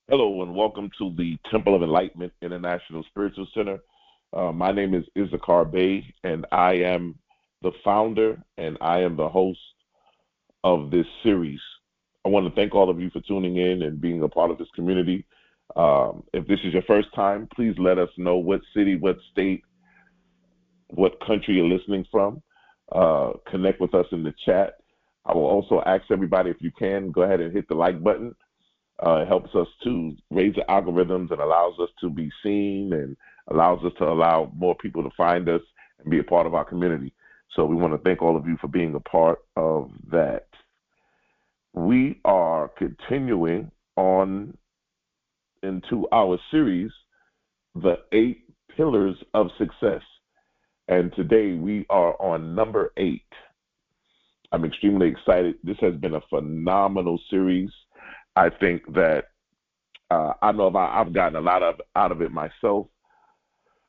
Hello and welcome to the Temple of Enlightenment International Spiritual Center. My name is Issachar Bey, and I am the founder and I am the host of this series. I want to thank all of you for tuning in and being a part of this community. If this is your first time, please let us know what city, what state, what country you're listening from. Connect with us in the chat. I will also ask everybody, if you can, go ahead and hit the like button. It helps us to raise the algorithms and allows us to be seen and allows us to allow more people to find us and be a part of our community. So we want to thank all of you for being a part of that. We are continuing on into our series, The 8 Pillars of Success. And today we are on number 8. I'm extremely excited. This has been a phenomenal series. I think that I know I've gotten a lot out of it myself.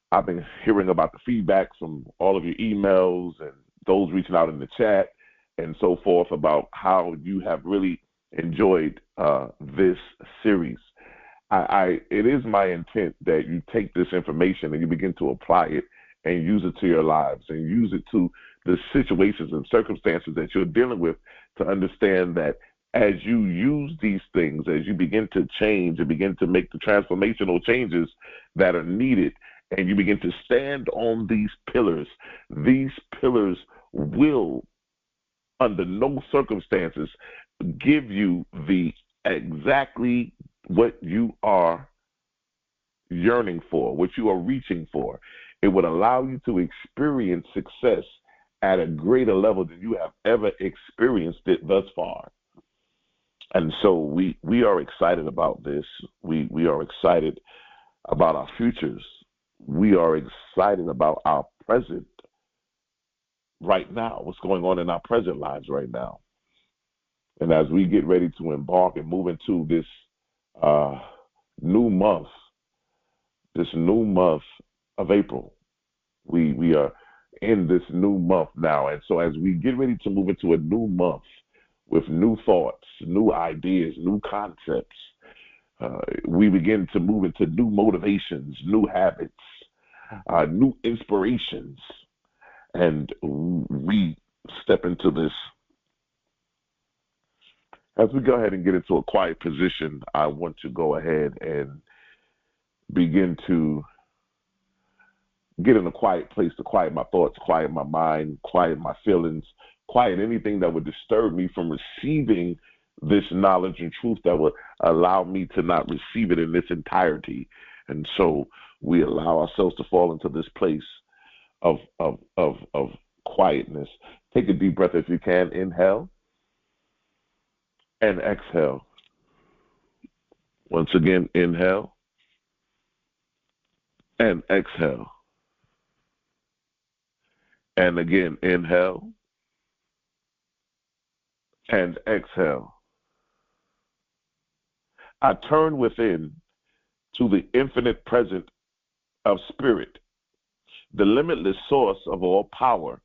I've been hearing about the feedback from all of your emails and those reaching out in the chat and so forth about how you have really enjoyed this series. It is my intent that you take this information and you begin to apply it and use it to your lives and use it to the situations and circumstances that you're dealing with to understand that as you use these things, as you begin to change and begin to make the transformational changes that are needed, and you begin to stand on these pillars will, under no circumstances, give you the exactly what you are yearning for, what you are reaching for. It would allow you to experience success at a greater level than you have ever experienced it thus far. And so we are excited about this. We are excited about our futures. We are excited about our present right now, what's going on in our present lives right now. And as we get ready to embark and move into this new month of April, we are in this new month now. And so as we get ready to move into a new month, with new thoughts, new ideas, new concepts, we begin to move into new motivations, new habits, new inspirations, and we step into this. As we go ahead and get into a quiet position, I want to go ahead and begin to get in a quiet place to quiet my thoughts, quiet my mind, quiet my feelings, quiet anything that would disturb me from receiving this knowledge and truth that would allow me to not receive it in its entirety. And so we allow ourselves to fall into this place of quietness. Take a deep breath if you can. Inhale and exhale. Once again, inhale and exhale. And again, inhale and exhale. I turn within to the infinite present of spirit, the limitless source of all power,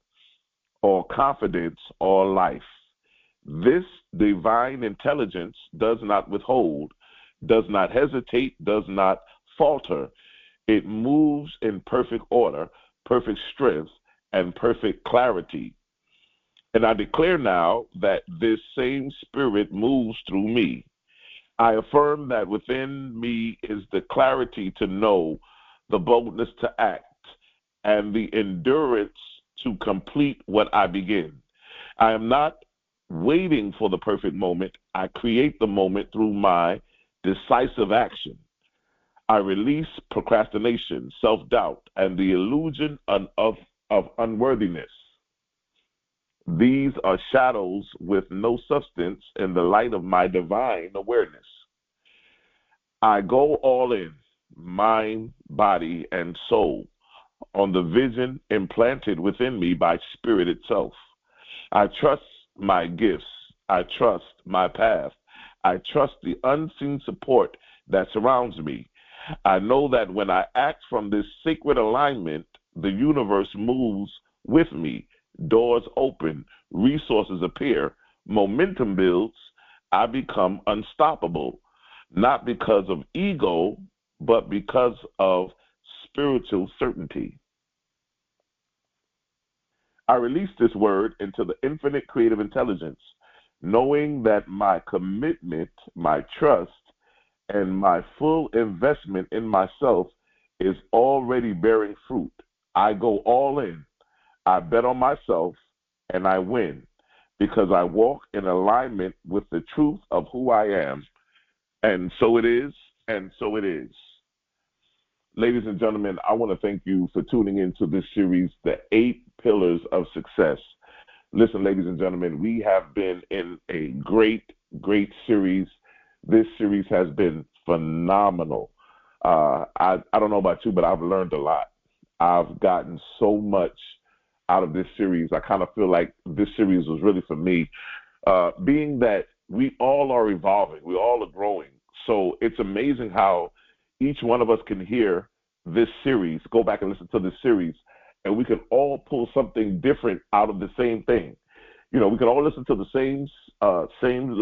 all confidence, all life. This divine intelligence does not withhold, does not hesitate, does not falter. It moves in perfect order, perfect strength, and perfect clarity. And I declare now that this same spirit moves through me. I affirm that within me is the clarity to know, the boldness to act, and the endurance to complete what I begin. I am not waiting for the perfect moment. I create the moment through my decisive action. I release procrastination, self-doubt, and the illusion of unworthiness. These are shadows with no substance in the light of my divine awareness. I go all in, mind, body, and soul, on the vision implanted within me by spirit itself. I trust my gifts. I trust my path. I trust the unseen support that surrounds me. I know that when I act from this sacred alignment, the universe moves with me. Doors open, resources appear, momentum builds, I become unstoppable. not because of ego, but because of spiritual certainty. I release this word into the infinite creative intelligence, knowing that my commitment, my trust, and my full investment in myself is already bearing fruit. I go all in. I bet on myself and I win because I walk in alignment with the truth of who I am. And so it is, and so it is. Ladies and gentlemen, I want to thank you for tuning into this series, The 8 Pillars of Success. Listen, ladies and gentlemen, we have been in a great, great series. This series has been phenomenal. I don't know about you, but I've learned a lot. I've gotten so much out of this series. I kind of feel like this series was really for me, being that we all are evolving, we all are growing. So it's amazing how each one of us can hear this series, go back and listen to this series, and we can all pull something different out of the same thing. You know, we can all listen to the same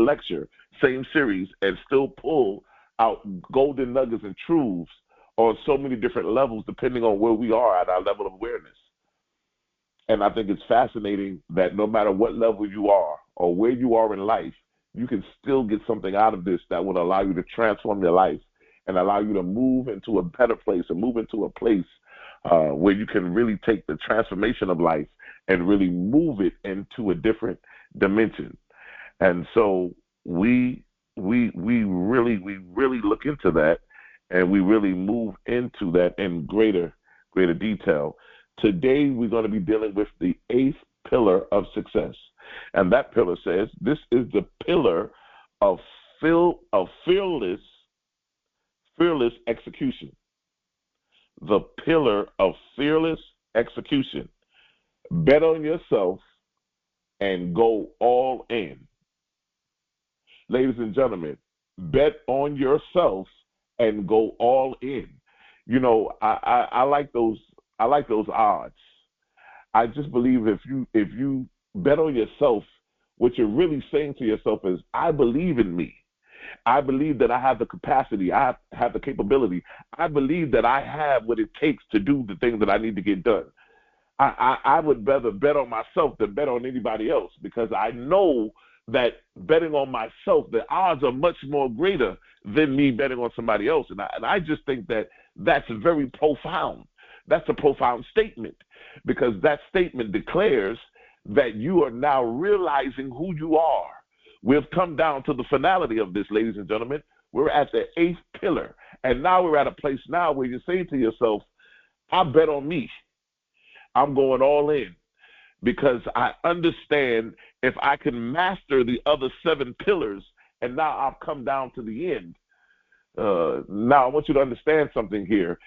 lecture, same series, and still pull out golden nuggets and truths on so many different levels, depending on where we are at our level of awareness. And I think it's fascinating that no matter what level you are or where you are in life, you can still get something out of this that will allow you to transform your life and allow you to move into a better place and move into a place where you can really take the transformation of life and really move it into a different dimension. And so we really look into that, and we really move into that in greater detail. Today we're going to be dealing with the 8th pillar of success, and that pillar says this is the pillar of fearless execution. The pillar of fearless execution. Bet on yourself and go all in. Ladies and gentlemen, bet on yourself and go all in. You know, I like those odds. I just believe if you bet on yourself, what you're really saying to yourself is, I believe in me. I believe that I have the capacity. I have the capability. I believe that I have what it takes to do the things that I need to get done. I would rather bet on myself than bet on anybody else, because I know that betting on myself, the odds are much more greater than me betting on somebody else. And I just think that that's very profound. That's a profound statement, because that statement declares that you are now realizing who you are. We've come down to the finality of this, ladies and gentlemen. We're at the 8th pillar. And now we're at a place now where you're saying to yourself, I bet on me. I'm going all in, because I understand if I can master the other 7 pillars, and now I've come down to the end. Now I want you to understand something here.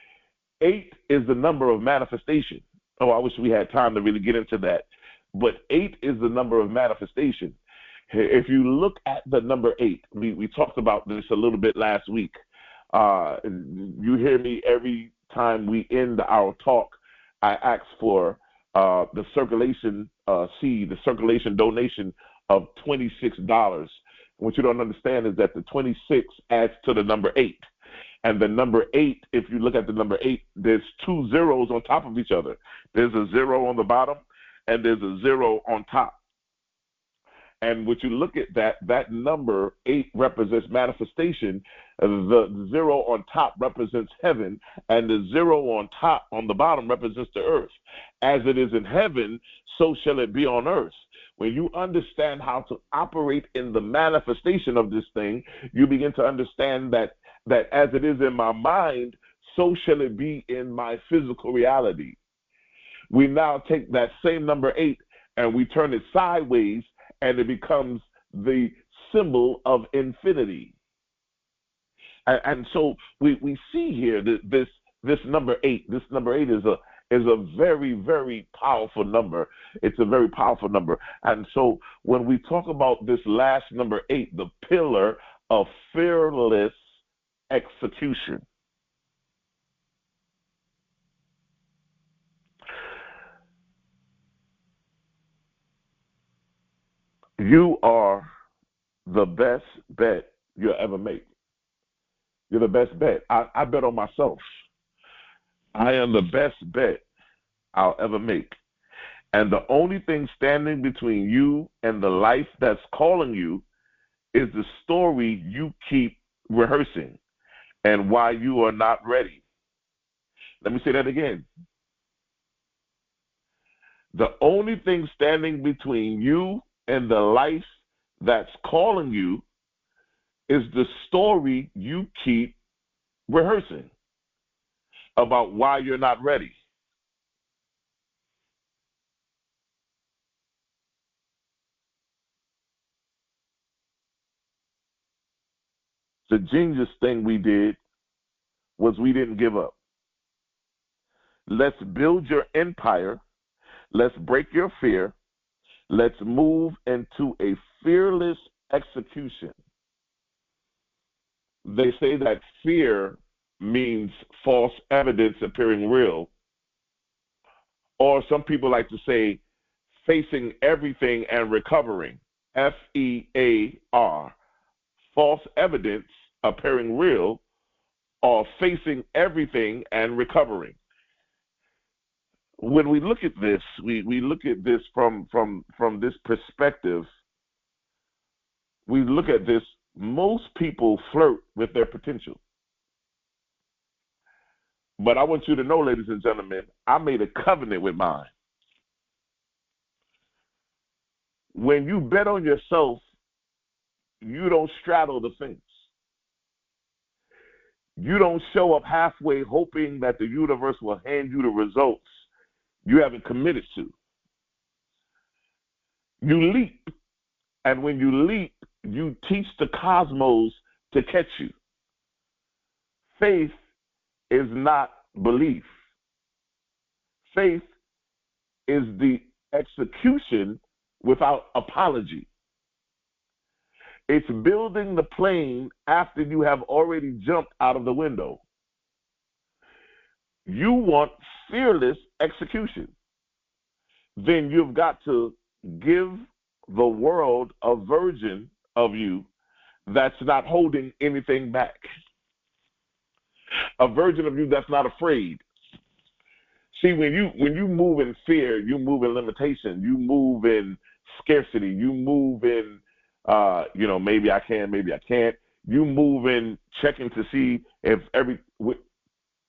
8 is the number of manifestation. Oh, I wish we had time to really get into that. But 8 is the number of manifestation. If you look at the number 8, we talked about this a little bit last week. You hear me every time we end our talk. I ask for the circulation seed, the circulation donation of $26. What you don't understand is that the 26 adds to the number 8. And the number 8, if you look at the number 8, there's 2 zeros on top of each other. There's a 0 on the bottom, and there's a 0 on top. And when you look at that number 8 represents manifestation. The 0 on top represents heaven, and the 0 on the bottom represents the earth. As it is in heaven, so shall it be on earth. When you understand how to operate in the manifestation of this thing, you begin to understand that as it is in my mind, so shall it be in my physical reality. We now take that same number 8 and we turn it sideways, and it becomes the symbol of infinity. And so we see here that this number 8, this number 8 is a very, very powerful number. It's a very powerful number. And so when we talk about this last number 8, the pillar of fearless execution, you are the best bet you'll ever make. You're the best bet. I bet on myself. I am the best bet I'll ever make. And the only thing standing between you and the life that's calling you is the story you keep rehearsing and why you are not ready. Let me say that again. The only thing standing between you and the life that's calling you is the story you keep rehearsing about why you're not ready. The genius thing we did was we didn't give up. Let's build your empire. Let's break your fear. Let's move into a fearless execution. They say that fear means false evidence appearing real, or some people like to say facing everything and recovering. FEAR, false evidence appearing real, or facing everything and recovering. When we look at this, we look at this from this perspective. We look at this, most people flirt with their potential. But I want you to know, ladies and gentlemen, I made a covenant with mine. When you bet on yourself, you don't straddle the fence. You don't show up halfway hoping that the universe will hand you the results you haven't committed to. You leap. And when you leap, you teach the cosmos to catch you. Faith is not belief. Faith is the execution without apology. It's building the plane after you have already jumped out of the window. You want fearless execution. Then you've got to give the world a version of you that's not holding anything back. A version of you that's not afraid. See, when you move in fear, you move in limitation, you move in scarcity, you move in maybe I can, maybe I can't. You move in checking to see if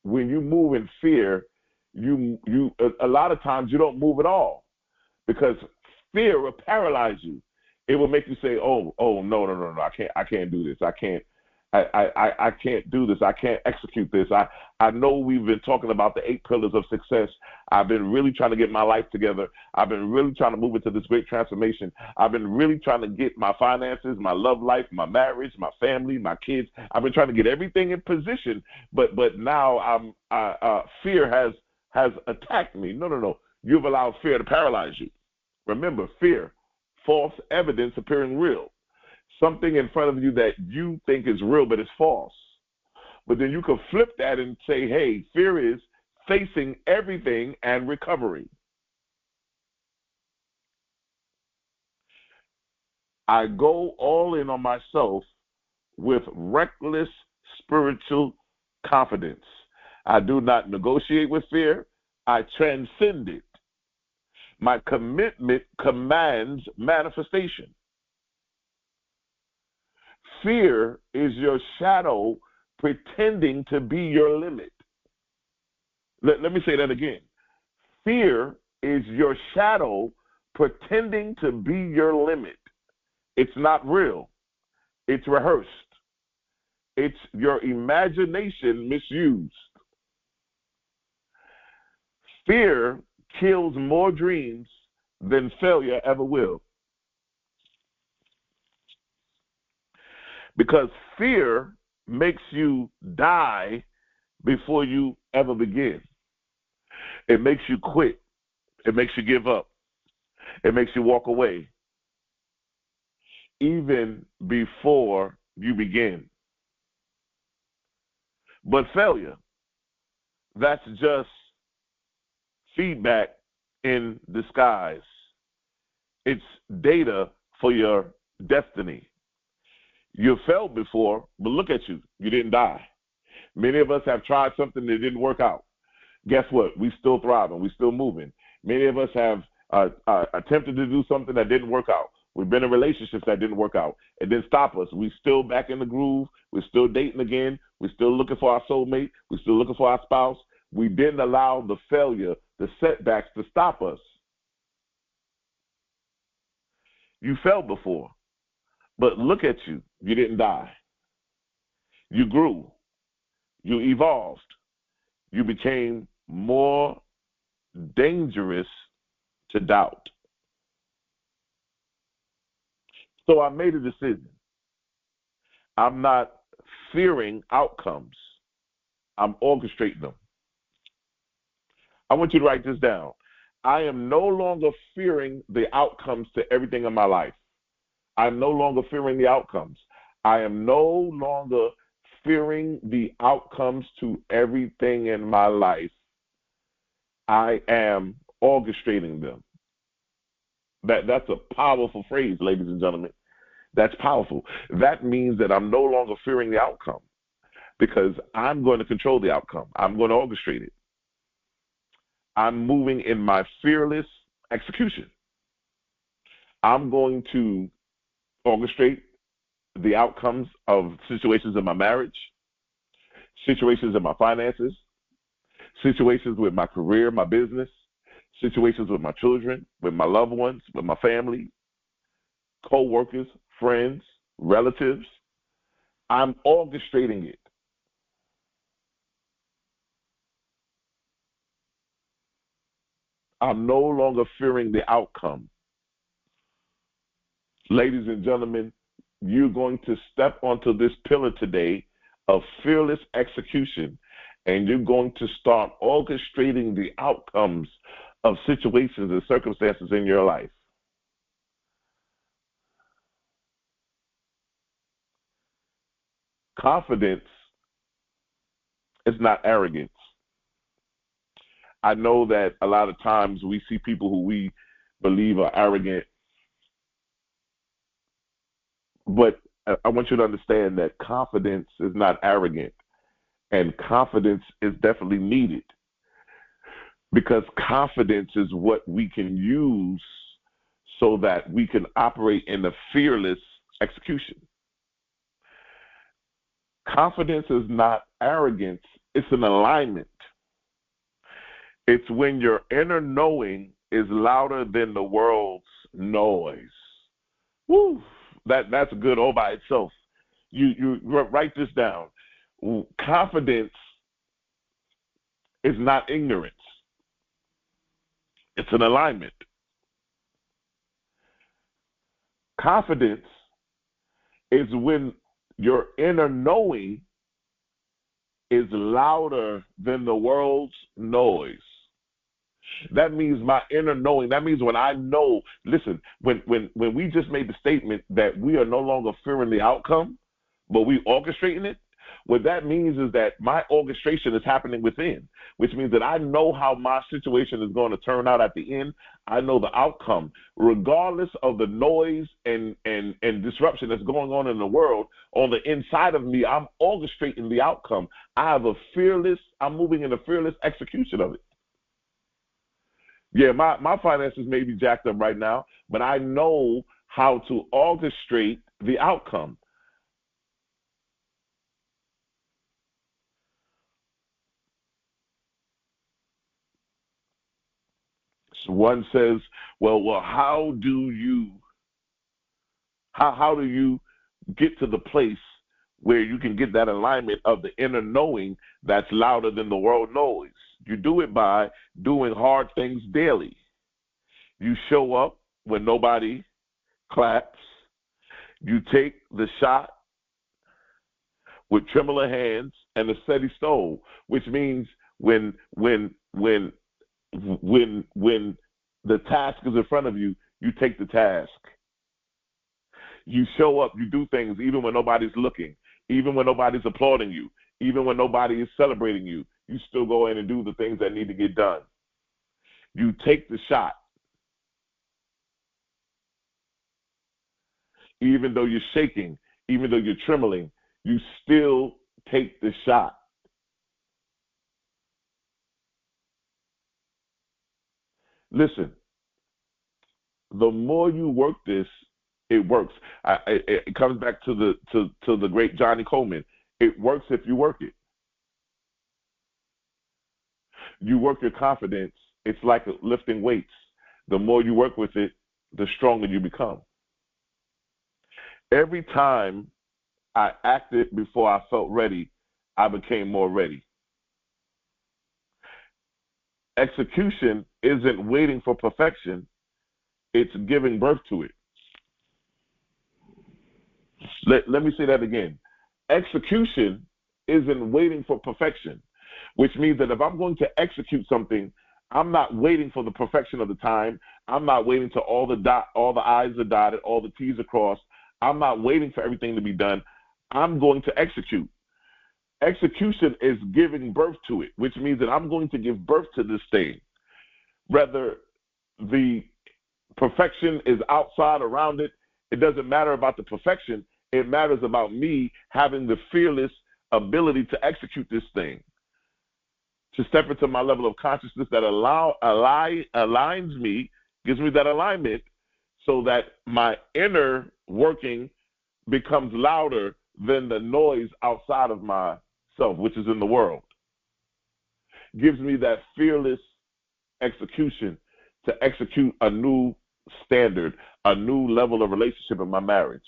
when you move in fear, you a lot of times you don't move at all, because fear will paralyze you. It will make you say, oh no, I can't do this. I can't do this. I can't execute this. I know we've been talking about the 8 pillars of success. I've been really trying to get my life together. I've been really trying to move into this great transformation. I've been really trying to get my finances, my love life, my marriage, my family, my kids. I've been trying to get everything in position, but now fear has attacked me. No. You've allowed fear to paralyze you. Remember, fear, false evidence appearing real. Something in front of you that you think is real, but it's false. But then you can flip that and say, hey, fear is facing everything and recovering. I go all in on myself with reckless spiritual confidence. I do not negotiate with fear. I transcend it. My commitment commands manifestation. Fear is your shadow pretending to be your limit. Let me say that again. Fear is your shadow pretending to be your limit. It's not real. It's rehearsed. It's your imagination misused. Fear kills more dreams than failure ever will. Because fear makes you die before you ever begin. It makes you quit. It makes you give up. It makes you walk away, even before you begin. But failure, that's just feedback in disguise. It's data for your destiny. You failed before, but look at you. You didn't die. Many of us have tried something that didn't work out. Guess what? We still thriving. We still moving. Many of us have attempted to do something that didn't work out. We've been in relationships that didn't work out. It didn't stop us. We still back in the groove. We're still dating again. We're still looking for our soulmate. We're still looking for our spouse. We didn't allow the failure, the setbacks to stop us. You fell before, but look at you. You didn't die. You grew. You evolved. You became more dangerous to doubt. So I made a decision. I'm not fearing outcomes. I'm orchestrating them. I want you to write this down. I am no longer fearing the outcomes to everything in my life. I'm no longer fearing the outcomes. I am no longer fearing the outcomes to everything in my life. I am orchestrating them. That's a powerful phrase, ladies and gentlemen. That's powerful. That means that I'm no longer fearing the outcome because I'm going to control the outcome. I'm going to orchestrate it. I'm moving in my fearless execution. I'm going to orchestrate the outcomes of situations in my marriage, situations in my finances, situations with my career, my business, situations with my children, with my loved ones, with my family, co-workers, friends, relatives. I'm orchestrating it. I'm no longer fearing the outcome. Ladies and gentlemen, you're going to step onto this pillar today of fearless execution, and you're going to start orchestrating the outcomes of situations and circumstances in your life. Confidence is not arrogance. I know that a lot of times we see people who we believe are arrogant, but I want you to understand that confidence is not arrogant, and confidence is definitely needed because confidence is what we can use so that we can operate in a fearless execution. Confidence is not arrogance, it's an alignment. It's when your inner knowing is louder than the world's noise. Woo! That's good all by itself. You write this down. Confidence is not ignorance. It's an alignment. Confidence is when your inner knowing is louder than the world's noise. That means my inner knowing. That means when I know, listen, when we just made the statement that we are no longer fearing the outcome, but we orchestrating it, what that means is that my orchestration is happening within, which means that I know how my situation is going to turn out at the end. I know the outcome, regardless of the noise and disruption that's going on in the world. On the inside of me, I'm orchestrating the outcome. I'm moving in a fearless execution of it. Yeah, my finances may be jacked up right now, but I know how to orchestrate the outcome. So one says, well, how do you get to the place where you can get that alignment of the inner knowing that's louder than the world noise? You do it by doing hard things daily. You show up when nobody claps. You take the shot with trembling hands and a steady soul, which means when the task is in front of you, you take the task. You show up, you do things even when nobody's looking, even when nobody's applauding you, even when nobody is celebrating you. You still go in and do the things that need to get done. You take the shot. Even though you're shaking, even though you're trembling, you still take the shot. Listen, the more you work this, it works. It comes back to the great Johnny Coleman. It works if you work it. You work your confidence. It's like lifting weights. The more you work with it, the stronger you become. Every time I acted before I felt ready, I became more ready. Execution isn't waiting for perfection, it's giving birth to it. Let me say that again. Execution isn't waiting for perfection, which means that if I'm going to execute something, I'm not waiting for the perfection of the time. I'm not waiting till all the I's are dotted, all the T's are crossed. I'm not waiting for everything to be done. I'm going to execute. Execution is giving birth to it, which means that I'm going to give birth to this thing. Whether the perfection is outside, around it, it doesn't matter about the perfection. It matters about me having the fearless ability to execute this thing, to step into my level of consciousness that aligns me, gives me that alignment, so that my inner working becomes louder than the noise outside of myself, which is in the world. Gives me that fearless execution to execute a new standard, a new level of relationship in my marriage.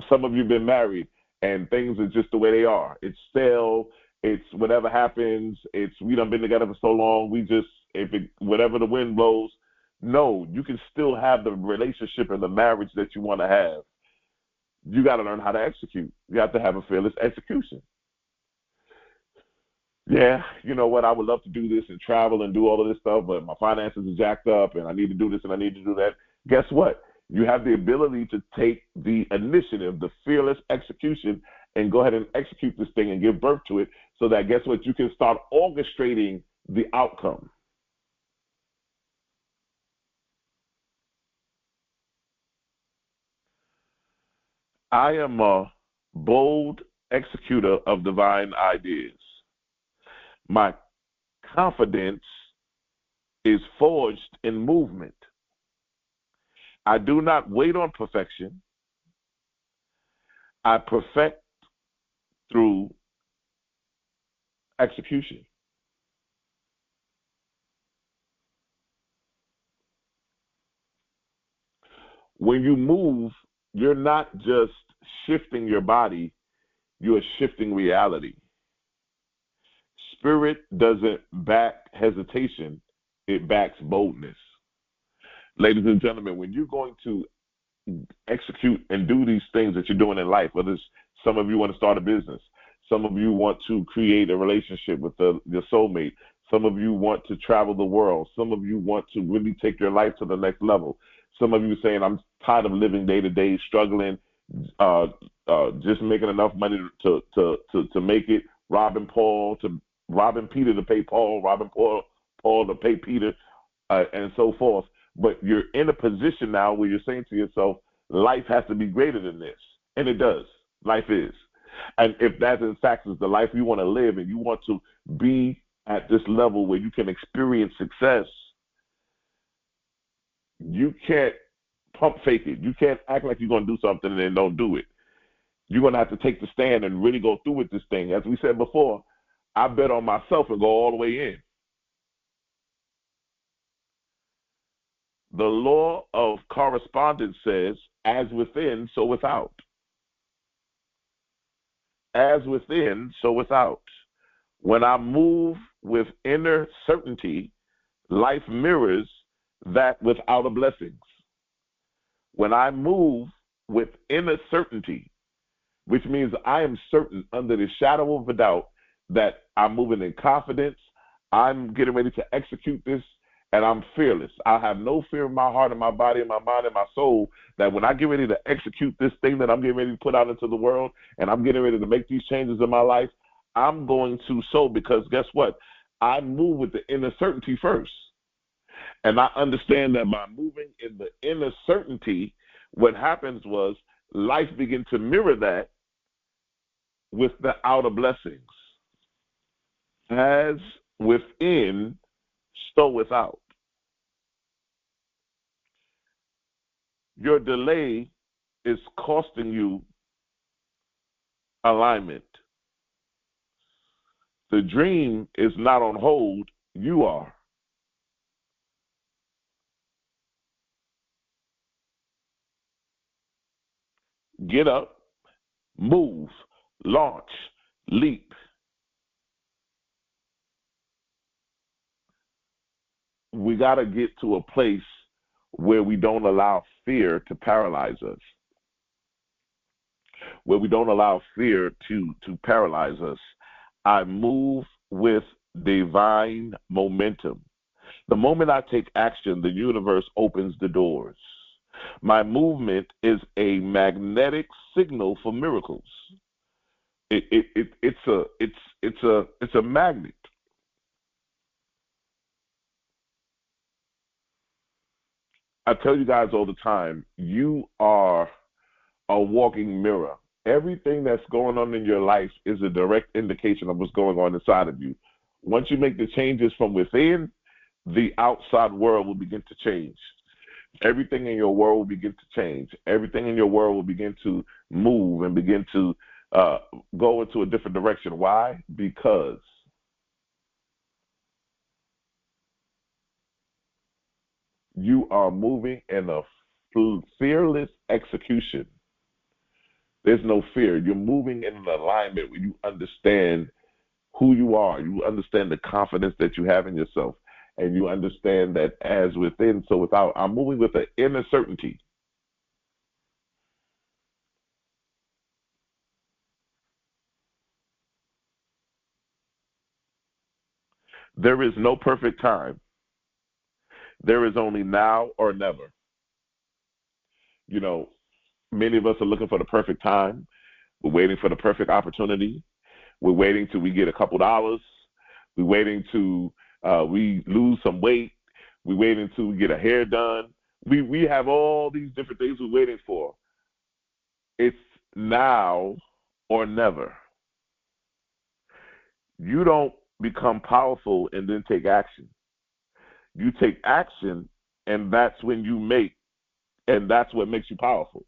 Some of you have been married and things are just the way they are. It's stale. It's whatever happens. It's we done been together for so long. Whatever the wind blows. No, you can still have the relationship and the marriage that you want to have. You got to learn how to execute. You have to have a fearless execution. Yeah, you know what? I would love to do this and travel and do all of this stuff, but my finances are jacked up and I need to do this and I need to do that. Guess what? You have the ability to take the initiative, the fearless execution, and go ahead and execute this thing and give birth to it so that, guess what? You can start orchestrating the outcome. I am a bold executor of divine ideas. My confidence is forged in movement. I do not wait on perfection. I perfect through execution. When you move, you're not just shifting your body, you are shifting reality. Spirit doesn't back hesitation, it backs boldness. Ladies and gentlemen, when you're going to execute and do these things that you're doing in life, whether it's some of you want to start a business, some of you want to create a relationship with your soulmate, some of you want to travel the world, some of you want to really take your life to the next level. Some of you saying, I'm tired of living day to day, struggling, just making enough money to make it, robbing Peter to pay Paul, robbing Paul to pay Peter, and so forth. But you're in a position now where you're saying to yourself, life has to be greater than this. And it does. Life is. And if that in fact is the life you want to live and you want to be at this level where you can experience success, you can't pump fake it. You can't act like you're going to do something and then don't do it. You're going to have to take the stand and really go through with this thing. As we said before, I bet on myself and go all the way in. The law of correspondence says, as within, so without. As within, so without. When I move with inner certainty, life mirrors that without a blessings. When I move with inner certainty, which means I am certain under the shadow of a doubt that I'm moving in confidence, I'm getting ready to execute this, and I'm fearless. I have no fear in my heart and my body and my mind and my soul that when I get ready to execute this thing that I'm getting ready to put out into the world and I'm getting ready to make these changes in my life, I'm going to sow because guess what? I move with the inner certainty first. And I understand that by moving in the inner certainty, what happens was life began to mirror that with the outer blessings. As within, so without. Your delay is costing you alignment. The dream is not on hold, you are. Get up, move, launch, leap. We got to get to a place where we don't allow fear to paralyze us, where we don't allow fear to paralyze us. I move with divine momentum. The moment I take action, the universe opens the doors. My movement is a magnetic signal for miracles. It's a magnet. I tell you guys all the time, you are a walking mirror. Everything that's going on in your life is a direct indication of what's going on inside of you. Once you make the changes from within, the outside world will begin to change. Everything in your world will begin to change. Everything in your world will begin to move and begin to go into a different direction. Why? Because you are moving in a fearless execution. There's no fear. You're moving in an alignment where you understand who you are. You understand the confidence that you have in yourself. And you understand that as within, so without. I'm moving with an inner certainty. There is no perfect time. There is only now or never. You know, many of us are looking for the perfect time. We're waiting for the perfect opportunity. We're waiting till we get a couple dollars. We're waiting till we lose some weight. We're waiting till we get a hair done. We have all these different things we're waiting for. It's now or never. You don't become powerful and then take action. You take action, and that's when you make, and that's what makes you powerful.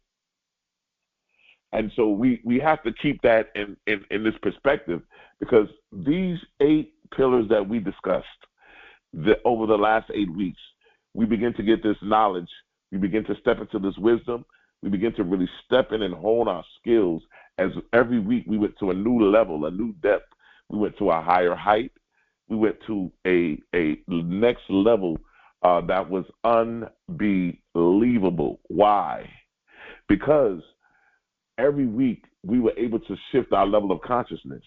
And so we have to keep that in this perspective, because these 8 pillars that we discussed over the last 8 weeks, we begin to get this knowledge. We begin to step into this wisdom. We begin to really step in and hone our skills, as every week we went to a new level, a new depth. We went to a higher height. We went to a next level that was unbelievable. Why? Because every week we were able to shift our level of consciousness.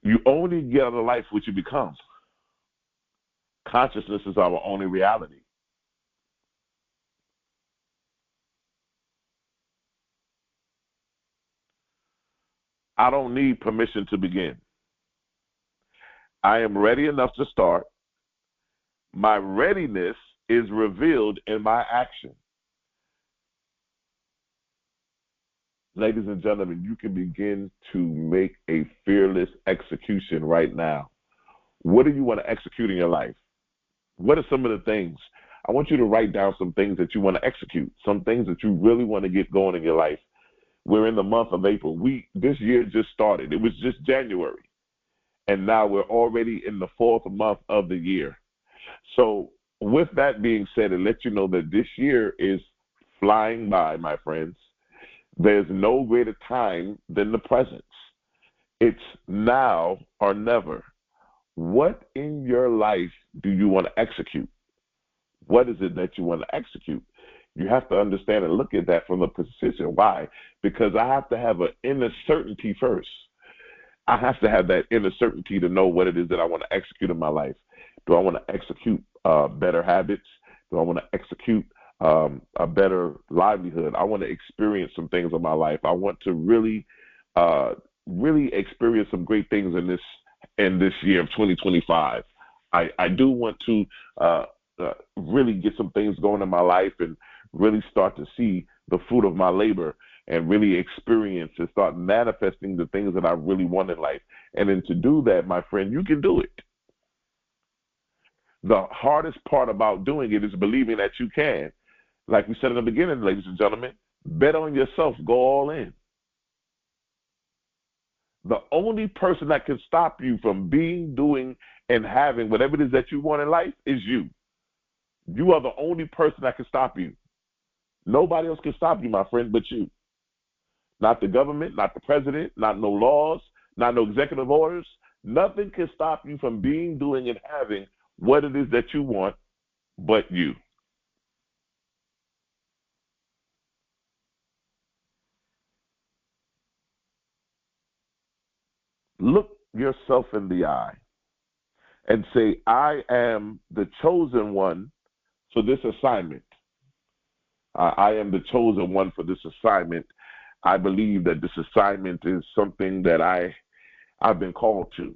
You only get out of life what you become. Consciousness is our only reality. I don't need permission to begin. I am ready enough to start. My readiness is revealed in my action. Ladies and gentlemen, you can begin to make a fearless execution right now. What do you want to execute in your life? What are some of the things? I want you to write down some things that you want to execute, some things that you really want to get going in your life. We're in the month of April. This year just started. It was just January. And now we're already in the 4th month of the year. So with that being said, it lets you know that this year is flying by, my friends. There's no greater time than the present. It's now or never. What in your life do you want to execute? What is it that you want to execute? You have to understand and look at that from a position. Why? Because I have to have an inner certainty first. I have to have that inner certainty to know what it is that I want to execute in my life. Do I want to execute better habits? Do I want to execute a better livelihood? I want to experience some things in my life. I want to really experience some great things in this year of 2025. I do want to really get some things going in my life and really start to see the fruit of my labor and really experience and start manifesting the things that I really want in life. And then to do that, my friend, you can do it. The hardest part about doing it is believing that you can. Like we said in the beginning, ladies and gentlemen, bet on yourself, go all in. The only person that can stop you from being, doing, and having whatever it is that you want in life is you. You are the only person that can stop you. Nobody else can stop you, my friend, but you. Not the government, not the president, not no laws, not no executive orders. Nothing can stop you from being, doing, and having what it is that you want, but you. Look yourself in the eye and say, I am the chosen one for this assignment. I am the chosen one for this assignment. I believe that this assignment is something that I've been called to.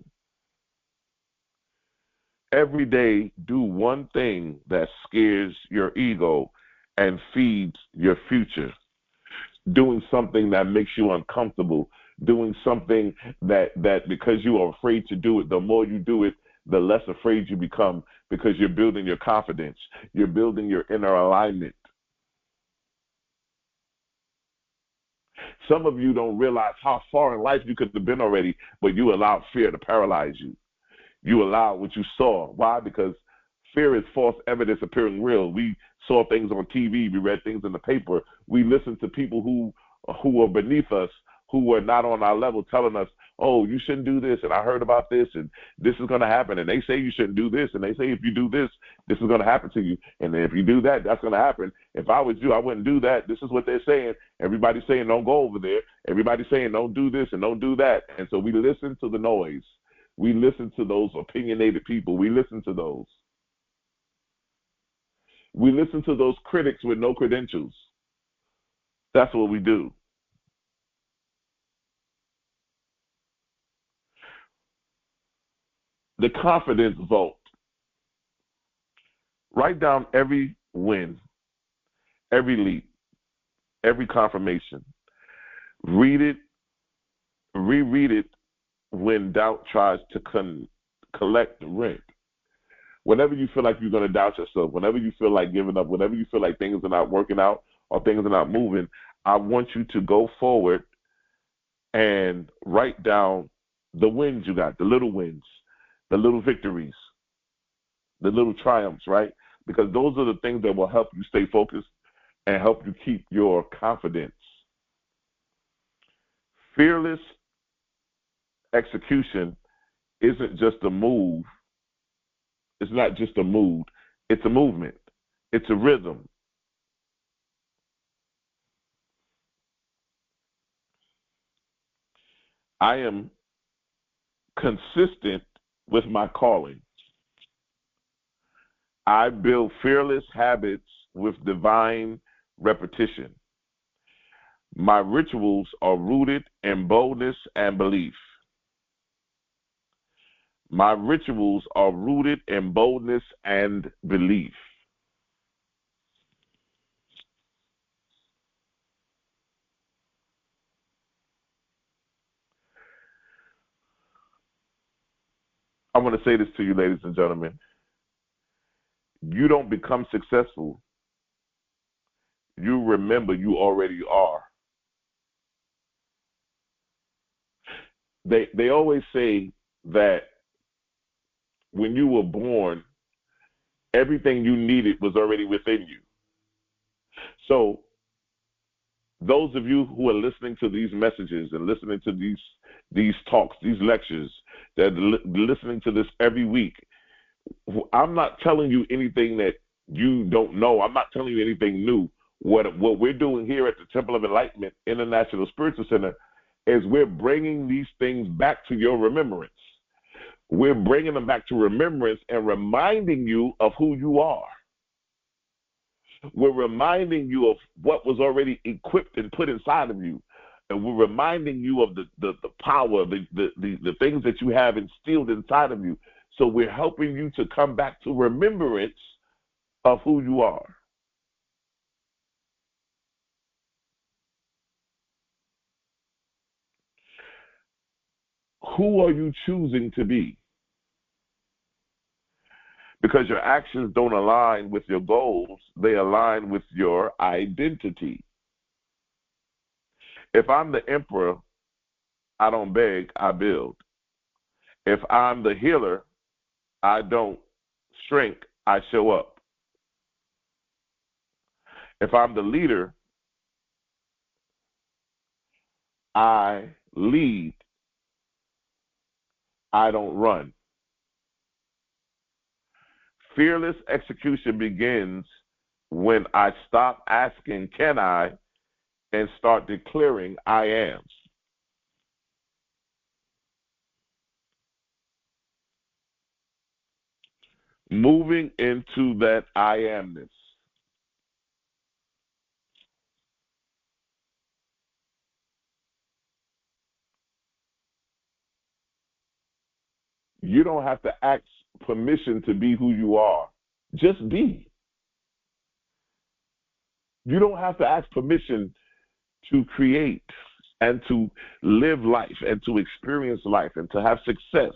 Every day, do one thing that scares your ego and feeds your future. Doing something that makes you uncomfortable, doing something that because you are afraid to do it, the more you do it, the less afraid you become because you're building your confidence. You're building your inner alignment. Some of you don't realize how far in life you could have been already, but you allowed fear to paralyze you. You allowed what you saw. Why? Because fear is false evidence appearing real. We saw things on TV. We read things in the paper. We listened to people who were beneath us, who were not on our level, telling us, oh, you shouldn't do this, and I heard about this, and this is going to happen, and they say you shouldn't do this, and they say if you do this, this is going to happen to you, and if you do that, that's going to happen. If I was you, I wouldn't do that. This is what they're saying. Everybody's saying don't go over there. Everybody's saying don't do this and don't do that. And so we listen to the noise. We listen to those opinionated people. We listen to those. We listen to those critics with no credentials. That's what we do. The confidence vault. Write down every win, every leap, every confirmation. Read it, reread it when doubt tries to collect the rent. Whenever you feel like you're going to doubt yourself, whenever you feel like giving up, whenever you feel like things are not working out or things are not moving, I want you to go forward and write down the wins you got, the little wins, the little victories, the little triumphs, right? Because those are the things that will help you stay focused and help you keep your confidence. Fearless execution isn't just a move. It's not just a mood. It's a movement. It's a rhythm. I am consistent with my calling. I build fearless habits with divine repetition. My rituals are rooted in boldness and belief. My rituals are rooted in boldness and belief. I want to say this to you, ladies and gentlemen. You don't become successful. You remember you already are. They always say that when you were born, everything you needed was already within you. So those of you who are listening to these messages and listening to these talks, these lectures, that listening to this every week, I'm not telling you anything that you don't know. I'm not telling you anything new. What we're doing here at the Temple of Enlightenment International Spiritual Center is we're bringing these things back to your remembrance. We're bringing them back to remembrance and reminding you of who you are. We're reminding you of what was already equipped and put inside of you. And we're reminding you of the power, the things that you have instilled inside of you. So we're helping you to come back to remembrance of who you are. Who are you choosing to be? Because your actions don't align with your goals, they align with your identity. If I'm the emperor, I don't beg, I build. If I'm the healer, I don't shrink, I show up. If I'm the leader, I lead, I don't run. Fearless execution begins when I stop asking, can I, and start declaring, I am. Moving into that I amness. You don't have to ask permission to be who you are. Just be. You don't have to ask permission to create and to live life and to experience life and to have success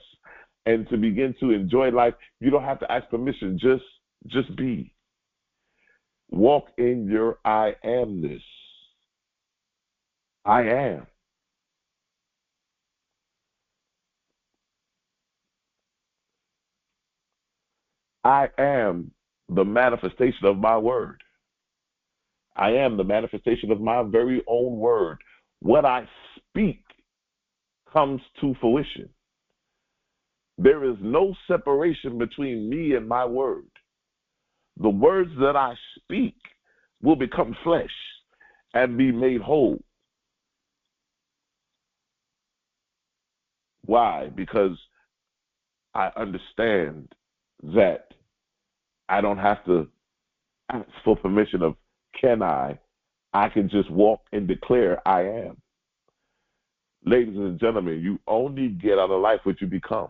and to begin to enjoy life. You don't have to ask permission. Just be. Walk in your I amness. I am. I am the manifestation of my word. I am the manifestation of my very own word. What I speak comes to fruition. There is no separation between me and my word. The words that I speak will become flesh and be made whole. Why? Because I understand that I don't have to ask for permission of can I. I can just walk and declare I am. Ladies and gentlemen, you only get out of life what you become.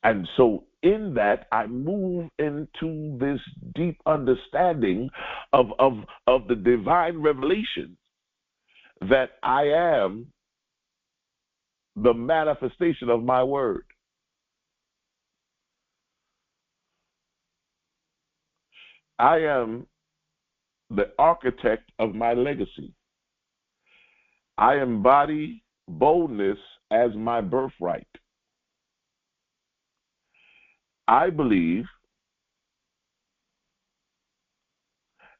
And so in that, I move into this deep understanding of the divine revelation that I am the manifestation of my word. I am the architect of my legacy. I embody boldness as my birthright. I believe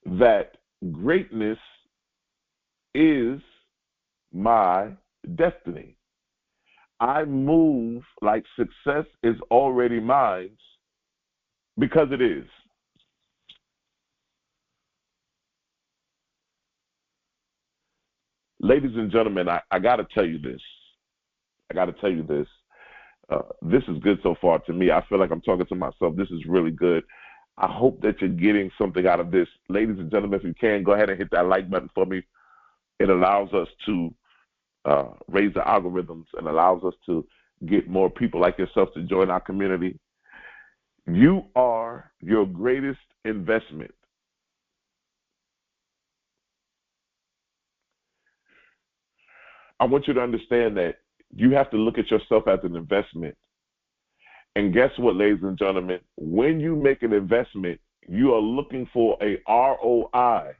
that greatness is my destiny. I move like success is already mine because it is. Ladies and gentlemen, I got to tell you this. I got to tell you this. This is good so far to me. I feel like I'm talking to myself. This is really good. I hope that you're getting something out of this. Ladies and gentlemen, if you can, go ahead and hit that like button for me. It allows us to raise the algorithms and allows us to get more people like yourself to join our community. You are your greatest investment. I want you to understand that you have to look at yourself as an investment. And guess what, ladies and gentlemen? When you make an investment, you are looking for a ROI.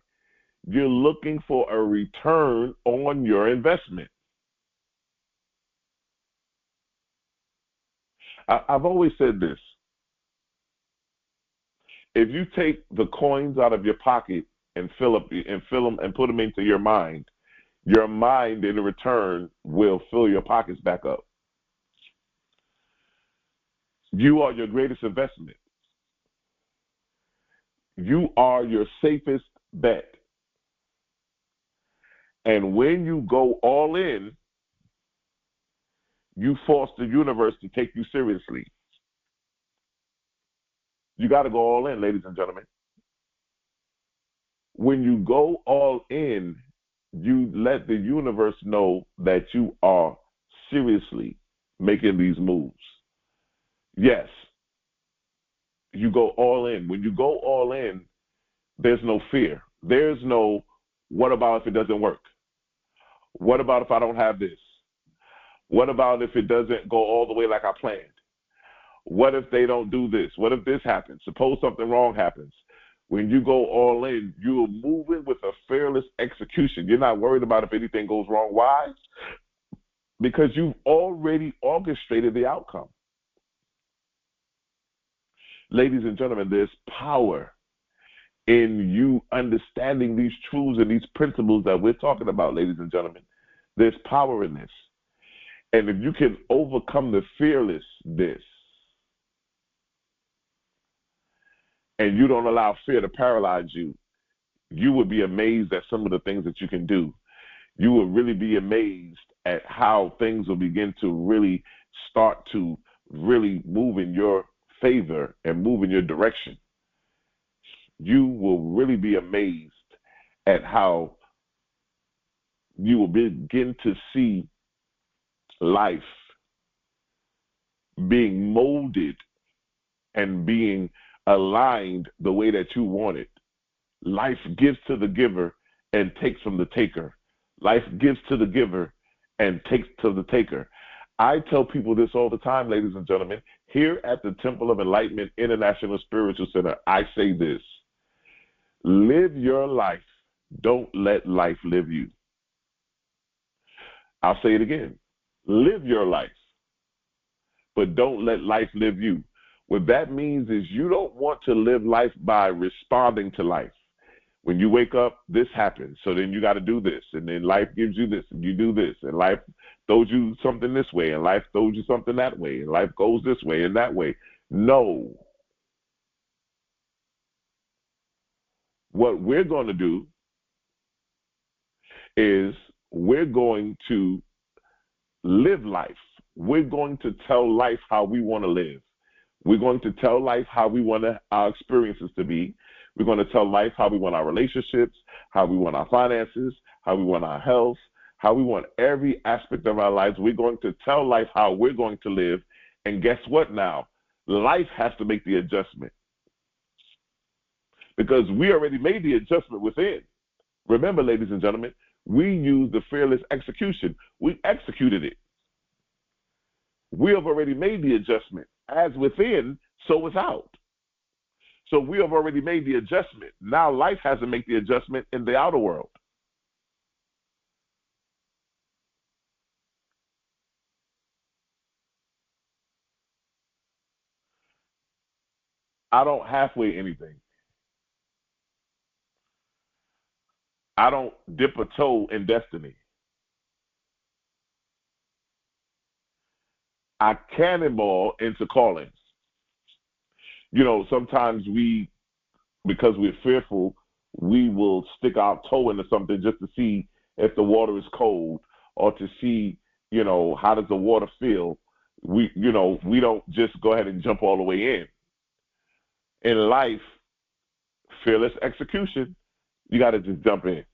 You're looking for a return on your investment. I've always said this. If you take the coins out of your pocket and fill them and put them into your mind in return will fill your pockets back up. You are your greatest investment. You are your safest bet. And when you go all in, you force the universe to take you seriously. You got to go all in, ladies and gentlemen. When you go all in, you let the universe know that you are seriously making these moves. Yes, you go all in. When you go all in, there's no fear. There's no, what about if it doesn't work? What about if I don't have this? What about if it doesn't go all the way like I planned? What if they don't do this? What if this happens? Suppose something wrong happens. When you go all in, you're moving with a fearless execution. You're not worried about if anything goes wrong. Why? Because you've already orchestrated the outcome. Ladies and gentlemen, there's power in you understanding these truths and these principles that we're talking about, ladies and gentlemen. There's power in this. And if you can overcome the fearlessness and you don't allow fear to paralyze you, you would be amazed at some of the things that you can do. You will really be amazed at how things will begin to really start to really move in your favor and move in your direction. You will really be amazed at how you will begin to see life being molded and being aligned the way that you want it. Life gives to the giver and takes from the taker. Life gives to the giver and takes to the taker. I tell people this all the time, ladies and gentlemen. Here at the Temple of Enlightenment International Spiritual Center, I say this: live your life. Don't let life live you. I'll say it again. Live your life, but don't let life live you. What that means is you don't want to live life by responding to life. When you wake up, this happens, so then you got to do this, and then life gives you this, and you do this, and life throws you something this way, and life throws you something that way, and life goes this way and that way. No. What we're going to do is we're going to live life. We're going to tell life how we want to live. We're going to tell life how we want our experiences to be. We're going to tell life how we want our relationships, how we want our finances, how we want our health, how we want every aspect of our lives. We're going to tell life how we're going to live. And guess what now? Life has to make the adjustment. Because we already made the adjustment within. Remember, ladies and gentlemen, we used the fearless execution. We executed it. We have already made the adjustment. As within, so without. So we have already made the adjustment. Now life has to make the adjustment in the outer world. I don't halfway anything. I don't dip a toe in destiny. I cannonball into callings. You know, sometimes because we're fearful, we will stick our toe into something just to see if the water is cold or to see, how does the water feel. We don't just go ahead and jump all the way in. In life, fearless execution, you got to just jump in.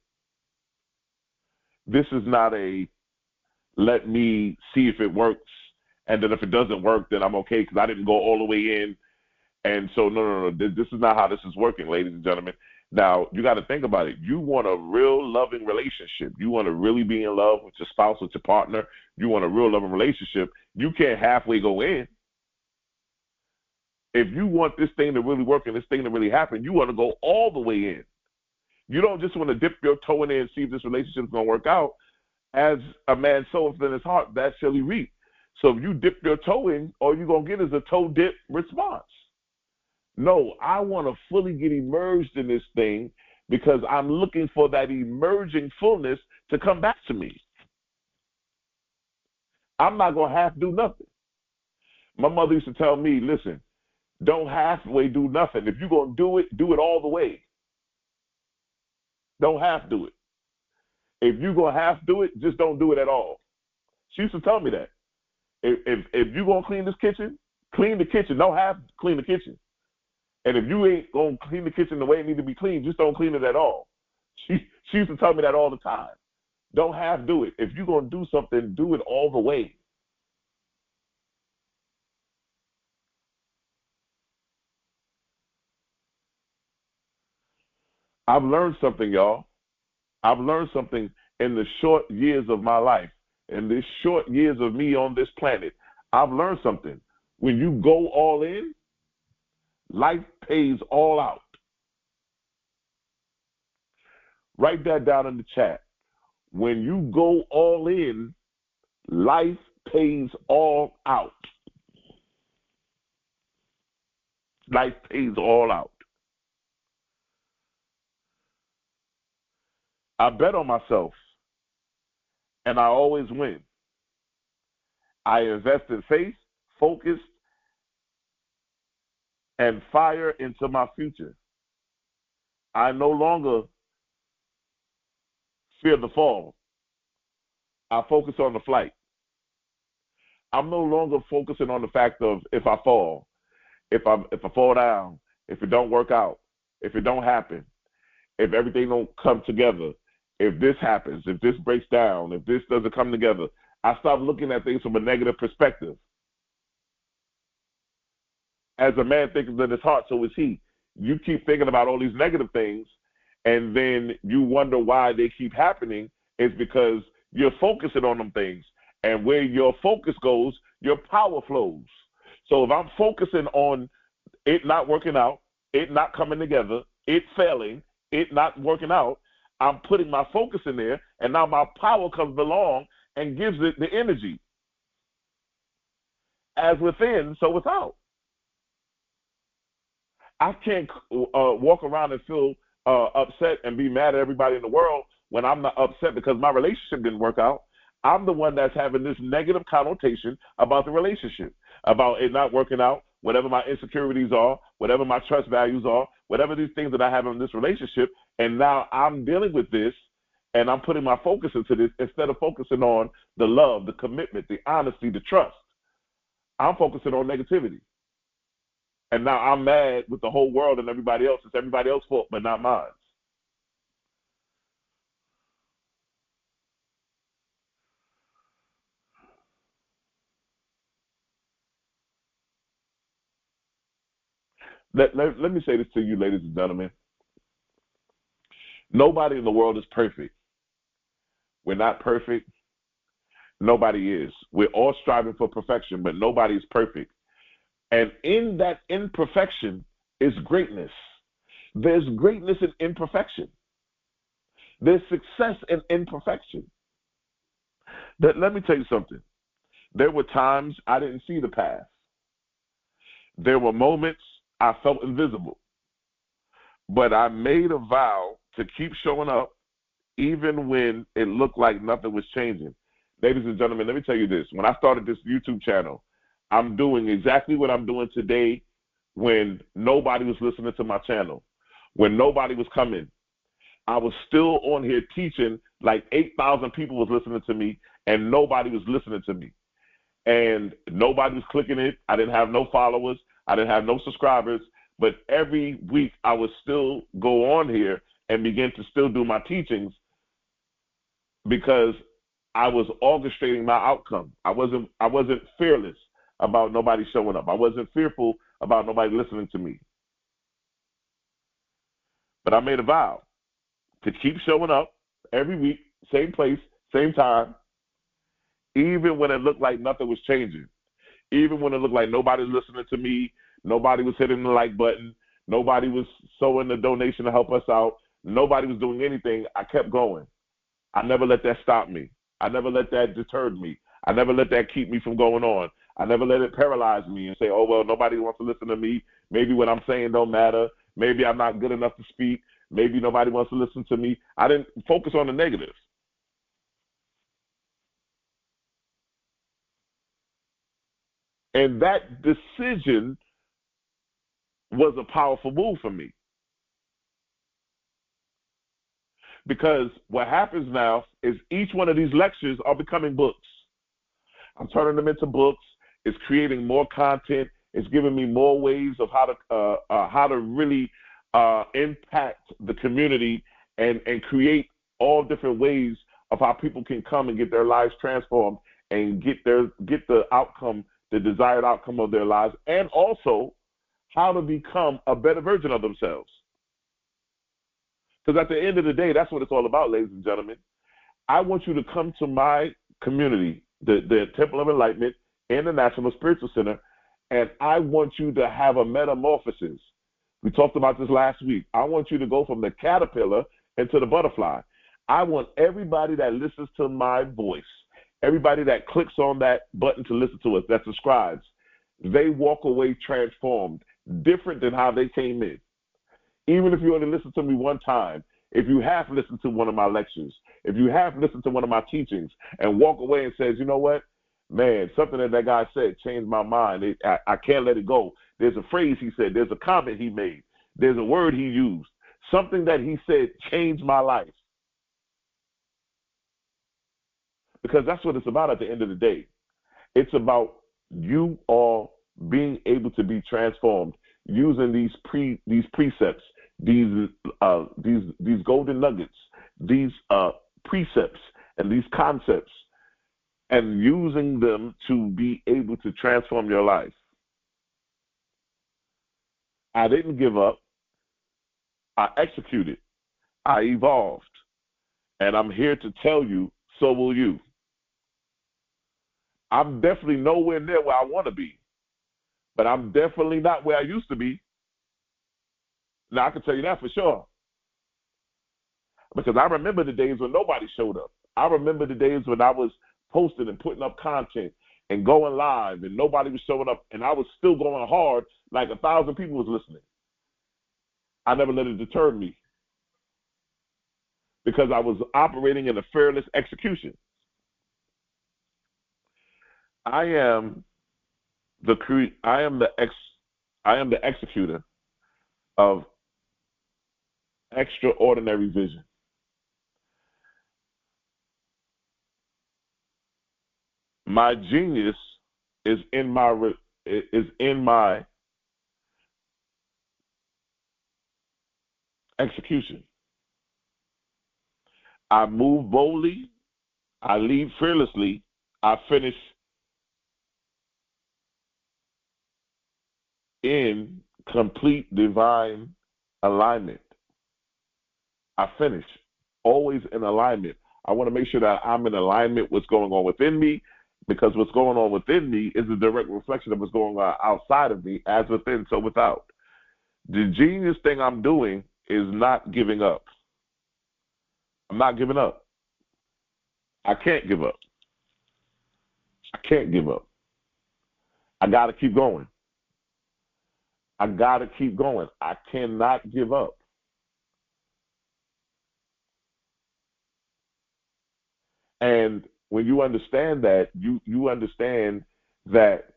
This is not a let me see if it works, and then if it doesn't work, then I'm okay because I didn't go all the way in. And so, no. This is not how this is working, ladies and gentlemen. Now, you got to think about it. You want a real loving relationship. You want to really be in love with your spouse, with your partner. You want a real loving relationship. You can't halfway go in. If you want this thing to really work and this thing to really happen, you want to go all the way in. You don't just want to dip your toe in there and see if this relationship is going to work out. As a man soweth in his heart, that shall he reap. So if you dip your toe in, all you're going to get is a toe dip response. No, I want to fully get immersed in this thing because I'm looking for that emerging fullness to come back to me. I'm not going to half do nothing. My mother used to tell me, listen, don't halfway do nothing. If you're going to do it all the way. Don't half do it. If you're going to half do it, just don't do it at all. She used to tell me that. If you're going to clean this kitchen, clean the kitchen. Don't half clean the kitchen. And if you ain't going to clean the kitchen the way it needs to be cleaned, just don't clean it at all. She used to tell me that all the time. Don't half do it. If you're going to do something, do it all the way. I've learned something, y'all. I've learned something in the short years of my life, in the short years of me on this planet. I've learned something. When you go all in, life pays all out. Write that down in the chat. When you go all in, life pays all out. Life pays all out. I bet on myself, and I always win. I invest in faith, focus, and fire into my future. I no longer fear the fall. I focus on the flight. I'm no longer focusing on the fact of if I fall, if I fall down, if it don't work out, if it don't happen, if everything don't come together, if this happens, if this breaks down, if this doesn't come together. I stop looking at things from a negative perspective. As a man thinketh in his heart, so is he. You keep thinking about all these negative things, and then you wonder why they keep happening. It's because you're focusing on them things. And where your focus goes, your power flows. So if I'm focusing on it not working out, it not coming together, it failing, it not working out, I'm putting my focus in there, and now my power comes along and gives it the energy. As within, so without. I can't walk around and feel upset and be mad at everybody in the world when I'm not upset because my relationship didn't work out. I'm the one that's having this negative connotation about the relationship, about it not working out, whatever my insecurities are, whatever my trust values are, whatever these things that I have in this relationship. And now I'm dealing with this, and I'm putting my focus into this instead of focusing on the love, the commitment, the honesty, the trust. I'm focusing on negativity. And now I'm mad with the whole world and everybody else. It's everybody else's fault, but not mine. Let me say this to you, ladies and gentlemen. Nobody in the world is perfect. We're not perfect. Nobody is. We're all striving for perfection, but nobody is perfect. And in that imperfection is greatness. There's greatness in imperfection. There's success in imperfection. Let me tell you something. There were times I didn't see the path. There were moments I felt invisible. But I made a vow to keep showing up even when it looked like nothing was changing. Ladies and gentlemen, let me tell you this. When I started this YouTube channel, I'm doing exactly what I'm doing today when nobody was listening to my channel, when nobody was coming. I was still on here teaching, like 8,000 people was listening to me, and nobody was listening to me. And nobody was clicking it. I didn't have no followers. I didn't have no subscribers. But every week I would still go on here and begin to still do my teachings because I was orchestrating my outcome. I wasn't fearless about nobody showing up. I wasn't fearful about nobody listening to me. But I made a vow to keep showing up every week, same place, same time, even when it looked like nothing was changing, even when it looked like nobody was listening to me, nobody was hitting the like button, nobody was sowing the donation to help us out, nobody was doing anything. I kept going. I never let that stop me. I never let that deter me. I never let that keep me from going on. I never let it paralyze me and say, oh, well, nobody wants to listen to me. Maybe what I'm saying don't matter. Maybe I'm not good enough to speak. Maybe nobody wants to listen to me. I didn't focus on the negative. And that decision was a powerful move for me. Because what happens now is each one of these lectures are becoming books. I'm turning them into books. It's creating more content. It's giving me more ways of how to really impact the community and create all different ways of how people can come and get their lives transformed and get the outcome, the desired outcome of their lives, and also how to become a better version of themselves. Because at the end of the day, that's what it's all about, ladies and gentlemen. I want you to come to my community, the Temple of Enlightenment International Spiritual Center, And I want you to have a metamorphosis. We talked about this last week. I want you to go from the caterpillar into the butterfly. I want everybody that listens to my voice, everybody that clicks on that button to listen to us, that subscribes, they walk away transformed, different than how they came in. Even if you only listen to me one time, if you have listened to one of my lectures, if you have listened to one of my teachings and walk away and says, you know what, man, something that guy said changed my mind. I can't let it go. There's a phrase he said. There's a comment he made. There's a word he used. Something that he said changed my life. Because that's what it's about at the end of the day. It's about you all being able to be transformed using these precepts, these golden nuggets, these precepts and these concepts, and using them to be able to transform your life. I didn't give up. I executed. I evolved. And I'm here to tell you, so will you. I'm definitely nowhere near where I want to be, but I'm definitely not where I used to be. Now, I can tell you that for sure. Because I remember the days when nobody showed up. I remember the days when I was posting and putting up content and going live and nobody was showing up, and I was still going hard like 1,000 people was listening. I never let it deter me because I was operating in a fearless execution. I am the executor of extraordinary vision. My genius is in my execution. I move boldly, I lead fearlessly, I finish in complete divine alignment. I finish always in alignment. I want to make sure that I'm in alignment with what's going on within me, because what's going on within me is a direct reflection of what's going on outside of me, as within, so without. The genius thing I'm doing is not giving up. I'm not giving up. I can't give up. I can't give up. I got to keep going. I got to keep going. I cannot give up. And when you understand that, you understand that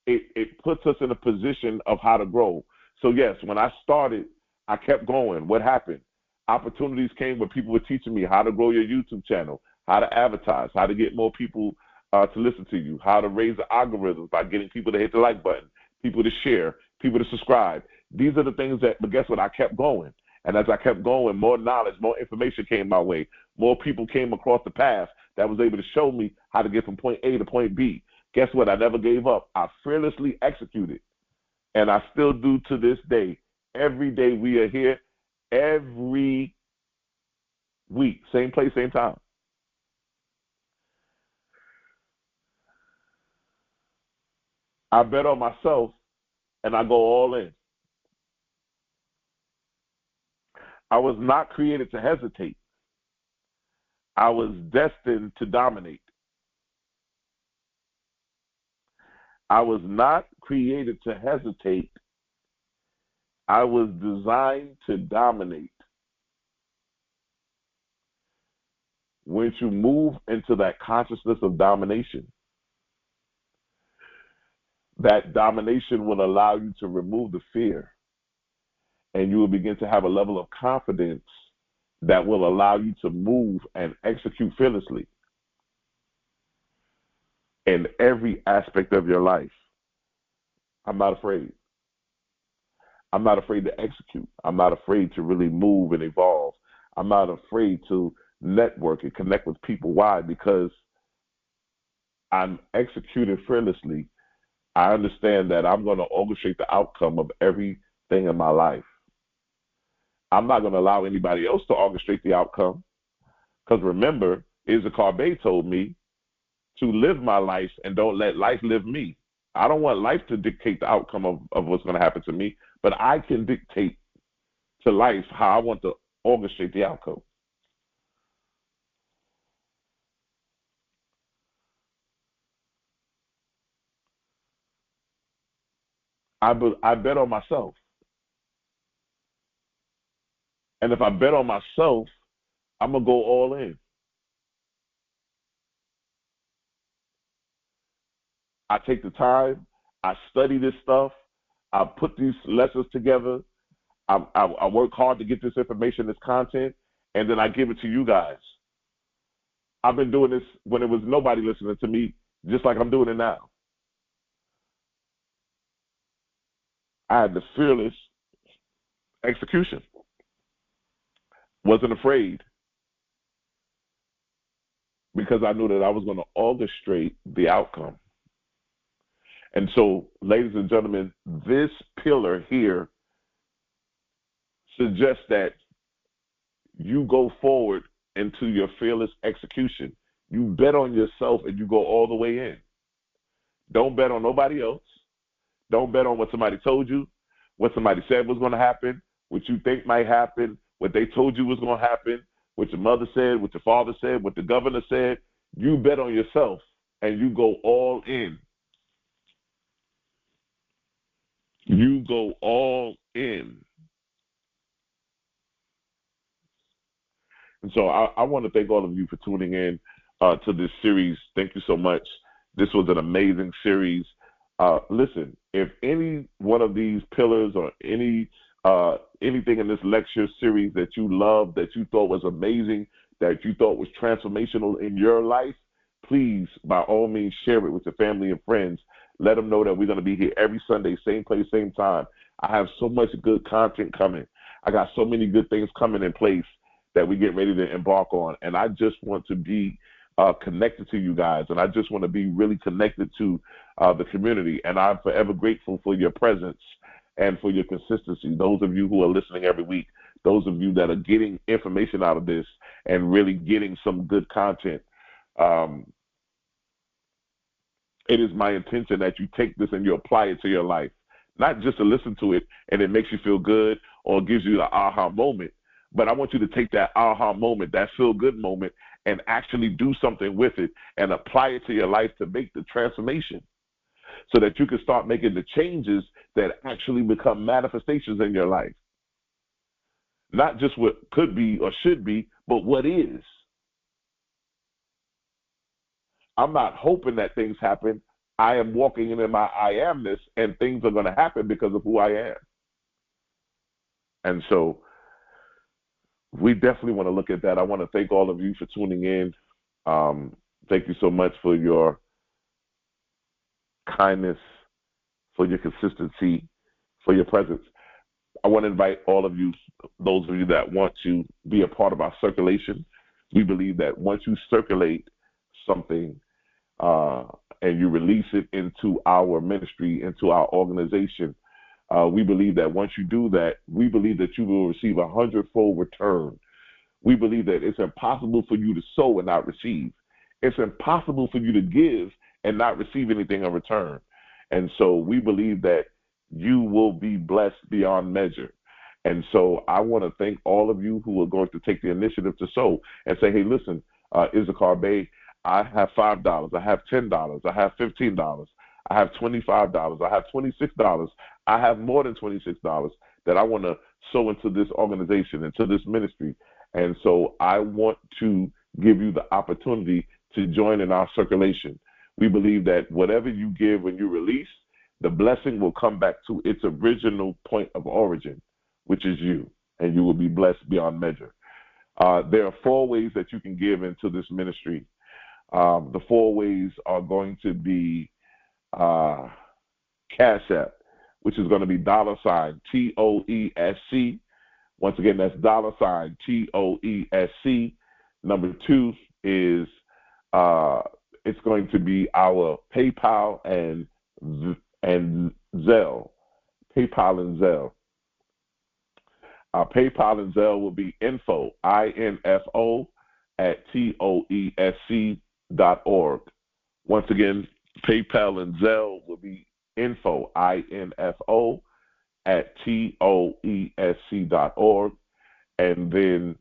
it puts us in a position of how to grow. So yes, when I started, I kept going. What happened? Opportunities came where people were teaching me how to grow your YouTube channel, how to advertise, how to get more people to listen to you, how to raise the algorithms by getting people to hit the like button, people to share, people to subscribe. These are the things that, but guess what? I kept going. And as I kept going, more knowledge, more information came my way. More people came across the path that was able to show me how to get from point A to point B. Guess what? I never gave up. I fearlessly executed. And I still do to this day. Every day we are here, every week, same place, same time. I bet on myself and I go all in. I was not created to hesitate. I was destined to dominate. I was not created to hesitate. I was designed to dominate. Once you move into that consciousness of domination, that domination will allow you to remove the fear, and you will begin to have a level of confidence that will allow you to move and execute fearlessly in every aspect of your life. I'm not afraid. I'm not afraid to execute. I'm not afraid to really move and evolve. I'm not afraid to network and connect with people. Why? Because I'm executing fearlessly. I understand that I'm going to orchestrate the outcome of everything in my life. I'm not going to allow anybody else to orchestrate the outcome. Because remember, Issachar Bey told me, to live my life and don't let life live me. I don't want life to dictate the outcome of what's going to happen to me, but I can dictate to life how I want to orchestrate the outcome. I bet on myself. And if I bet on myself, I'm going to go all in. I take the time. I study this stuff. I put these lessons together. I work hard to get this information, this content, and then I give it to you guys. I've been doing this when it was nobody listening to me, just like I'm doing it now. I had the fearless execution. Wasn't afraid because I knew that I was going to orchestrate the outcome. And so, ladies and gentlemen, this pillar here suggests that you go forward into your fearless execution. You bet on yourself and you go all the way in. Don't bet on nobody else. Don't bet on what somebody told you, what somebody said was going to happen, what you think might happen, what they told you was going to happen, what your mother said, what your father said, what the governor said. You bet on yourself and you go all in. You go all in. And so I want to thank all of you for tuning in to this series. Thank you so much. This was an amazing series. Listen, if any one of these pillars or anything in this lecture series that you loved, that you thought was amazing, that you thought was transformational in your life, please, by all means, share it with your family and friends. Let them know that we're going to be here every Sunday, same place, same time. I have so much good content coming. I got so many good things coming in place that we get ready to embark on. And I just want to be connected to you guys. And I just want to be really connected to the community. And I'm forever grateful for your presence and for your consistency. Those of you who are listening every week, those of you that are getting information out of this and really getting some good content. It is my intention that you take this and you apply it to your life, not just to listen to it and it makes you feel good or gives you the aha moment, but I want you to take that aha moment, that feel-good moment, and actually do something with it and apply it to your life to make the transformation so that you can start making the changes that actually become manifestations in your life. Not just what could be or should be, but what is. I'm not hoping that things happen. I am walking in my I amness, and things are going to happen because of who I am. And so we definitely want to look at that. I want to thank all of you for tuning in. Thank you so much for your kindness, for your consistency, for your presence. I want to invite all of you, those of you that want to be a part of our circulation. We believe that once you circulate something and you release it into our ministry, into our organization, we believe that once you do that, we believe that you will receive 100-fold return. We believe that it's impossible for you to sow and not receive. It's impossible for you to give and not receive anything in return. And so we believe that you will be blessed beyond measure. And so I want to thank all of you who are going to take the initiative to sow and say, hey, listen, Issachar Bey, I have $5, I have $10, I have $15, I have $25, I have $26, I have more than $26 that I want to sow into this organization, into this ministry. And so I want to give you the opportunity to join in our circulation. We believe that whatever you give when you release, the blessing will come back to its original point of origin, which is you, and you will be blessed beyond measure. There are 4 ways that you can give into this ministry. The 4 ways are going to be Cash App, which is going to be $TOESC. Once again, that's $TOESC. Number 2 is it's going to be our PayPal and Zelle. PayPal and Zelle. Our PayPal and Zelle will be info, INFO, at TOESC.org. Once again, PayPal and Zelle will be info, INFO, at TOESC.org. And then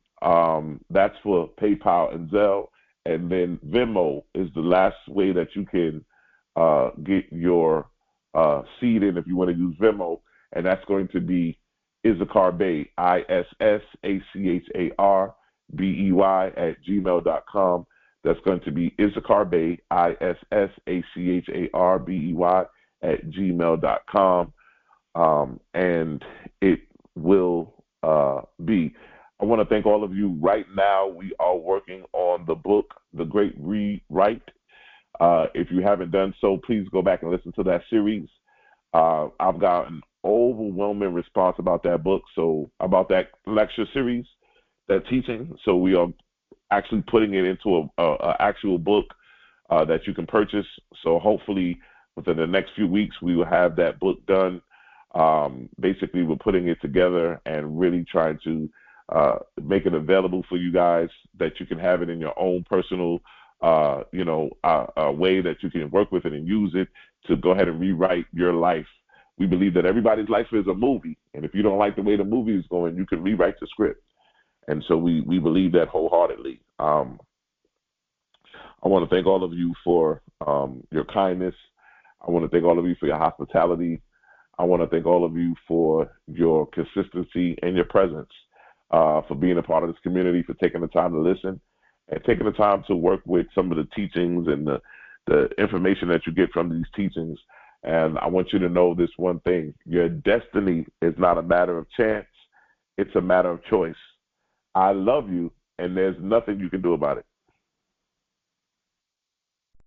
that's for PayPal and Zelle. And then Venmo is the last way that you can get your seed in if you want to use Venmo. And that's going to be Issachar Bey, ISSACHARBEY at gmail.com. That's going to be Issachar Bey, ISSACHARBEY at gmail.com. And it will be. I want to thank all of you. Right now, we are working on the book, The Great Rewrite. If you haven't done so, please go back and listen to that series. I've got an overwhelming response about that book, so about that lecture series, that teaching. So we are actually putting it into a actual book that you can purchase. So hopefully within the next few weeks, we will have that book done. Basically, we're putting it together and really trying to make it available for you guys, that you can have it in your own personal, way that you can work with it and use it to go ahead and rewrite your life. We believe that everybody's life is a movie, and if you don't like the way the movie is going, you can rewrite the script. And so we believe that wholeheartedly. I want to thank all of you for your kindness. I want to thank all of you for your hospitality. I want to thank all of you for your consistency and your presence, for being a part of this community, for taking the time to listen, and taking the time to work with some of the teachings and the information that you get from these teachings. And I want you to know this one thing: your destiny is not a matter of chance. It's a matter of choice. I love you, and there's nothing you can do about it.